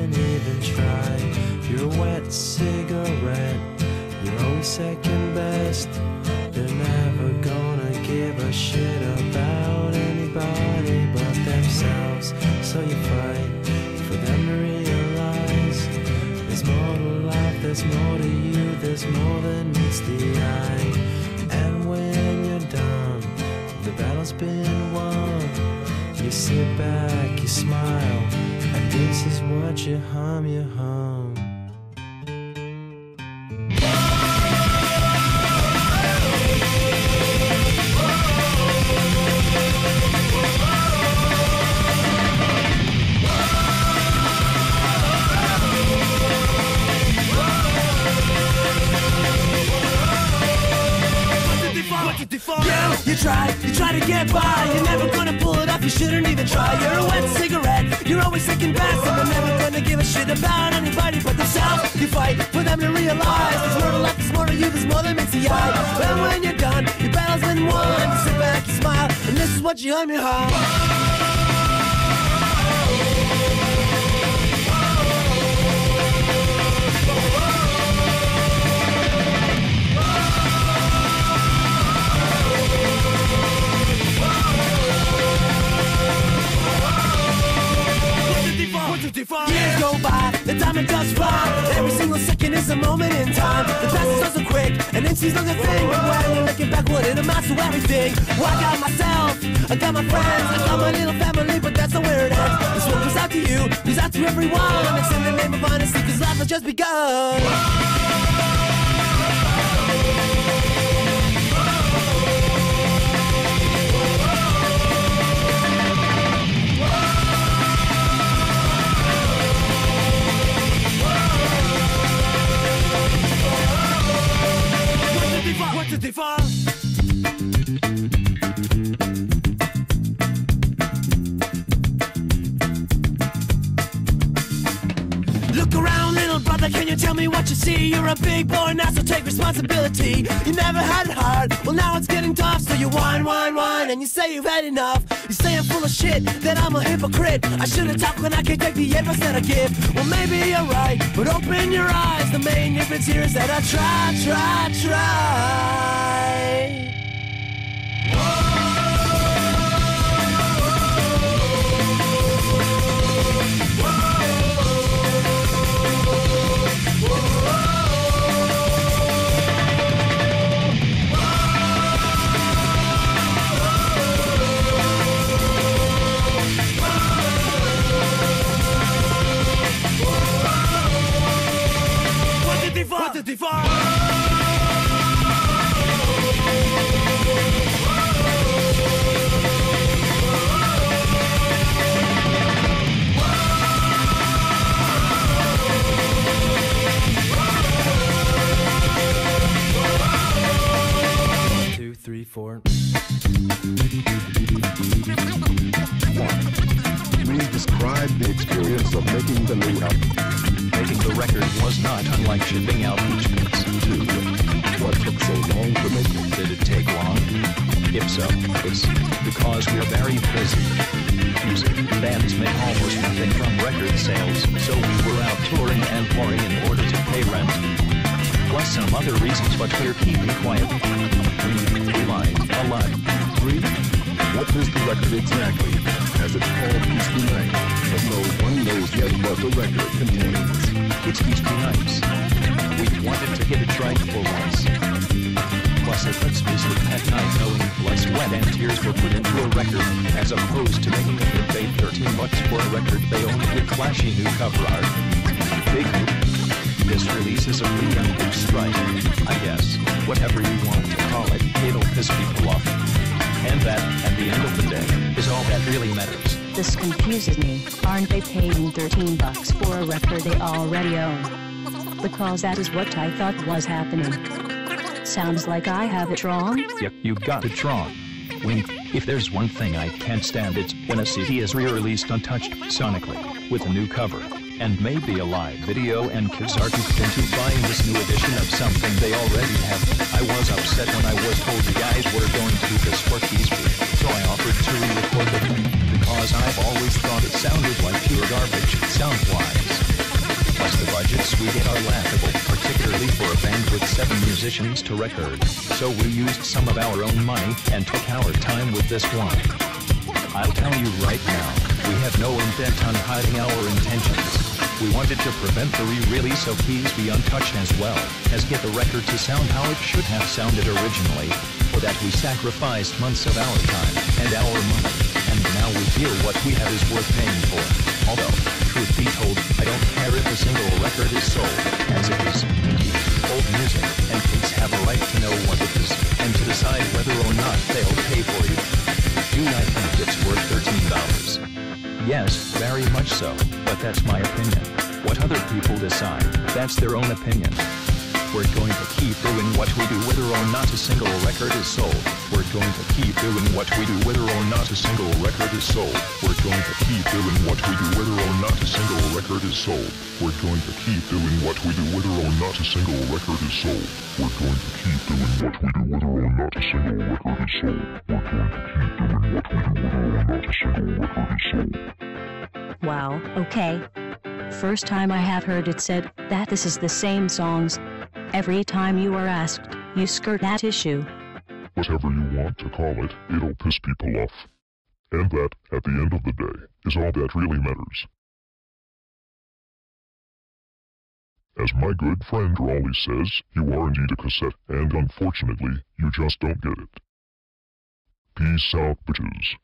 didn't even try. You're a wet cigarette, you're always second best. They're never gonna give a shit about anybody but themselves. So you fight for them to realize there's more to life, there's more to you, there's more than meets the eye. And when you're done, the battle's been won. You sit back, you smile, and this is what you hum, you hum. You try to get by, you're never gonna pull it off, you shouldn't even try. You're a wet cigarette, you're always second best, and they're never gonna give a shit about anybody but themselves. You fight for them to realize there's more to life, there's more to you, there's more than meets the eye. And when you're done, your battle's been won. You sit back, you smile, and this is what you hum, you hum. Years go by, the time it does fly. Every single second is a moment in time. The past is so quick, and then she's not a thing. But when you're looking backward, it amounts to everything. Well, I got myself, I got my friends, I got my little family, but that's not where it ends. This one goes out to you, goes out to everyone. It's in the name of honesty, cause life has just begun. What did they fall? Look around, little brother, can you tell me what you see? You're a big boy now, so take responsibility. You never had it hard, well now it's getting tough. So you whine, and you say you've had enough. You say I'm full of shit, that I'm a hypocrite. I should've talked when I can't take the advice that I give. Well maybe you're right, but open your eyes. The main difference here is that I try. What did they fall? 2, 3, 4. Please describe the experience of making the new album. Making the record was not unlike shipping out each piece. 2. What took so long to make it? Did it take long? If so, it's because we're very busy. Music bands make almost nothing from record sales, so we were out touring and pouring in order to pay rent. Plus some other reasons, but we're keeping quiet. We lied a lot. 3. What is the record exactly? As it's called Peaceful Night, but no one knows yet what the record contains. It's Peaceful Nights. We wanted to get it right for once. Plus it lets me sleep at night knowing blood, sweat and tears were put into a record, as opposed to making a hit pay $13 for a record they owned with flashy new cover art. Big hoop. This release is a preemptive strike, I guess. Whatever you want to call it, it'll piss people off. And that, at the end of the day, is all that really matters. This confuses me. Aren't they paying $13 for a record they already own? Because that is what I thought was happening. Sounds like I have it wrong? Yep, you got it wrong. Wink, if there's one thing I can't stand, it's when a CD is re-released untouched sonically, with a new cover, and maybe a live video, and kids are duped into buying this new edition of something they already have. I was upset when I was told you guys were going to do this for keys free, so I offered to re-record the thing, because I've always thought it sounded like pure garbage, sound-wise. Yes, we get our laughable, particularly for a band with 7 musicians to record. So we used some of our own money and took our time with this one. I'll tell you right now, we have no intent on hiding our intentions. We wanted to prevent the re-release, so please be untouched as well as get the record to sound how it should have sounded originally. For that we sacrificed months of our time and our money, and now we feel what we have is worth paying for. Although, truth be told, I don't care if a single record is sold, as it is indie, old music, and kids have a right to know what it is, and to decide whether or not they'll pay for you. Do I think it's worth $13? Yes, very much so, but that's my opinion. What other people decide, that's their own opinion. We're going to keep doing what we do whether or not a single record is sold. We're going to keep doing what we do whether or not a single record is sold. We're going to keep doing what we do whether or not a single record is sold. We're going to keep doing what we do whether or not a single record is sold. We're going to keep doing what we do whether or not a single record is sold. We're going to keep doing what we do whether or not a single record is sold. Wow, okay. First time I have heard it said that this is the same songs. Every time you are asked, you skirt that issue. Whatever you want to call it, it'll piss people off. And that, at the end of the day, is all that really matters. As my good friend Raleigh says, you are indeed a cassette, and unfortunately, you just don't get it. Peace out, bitches.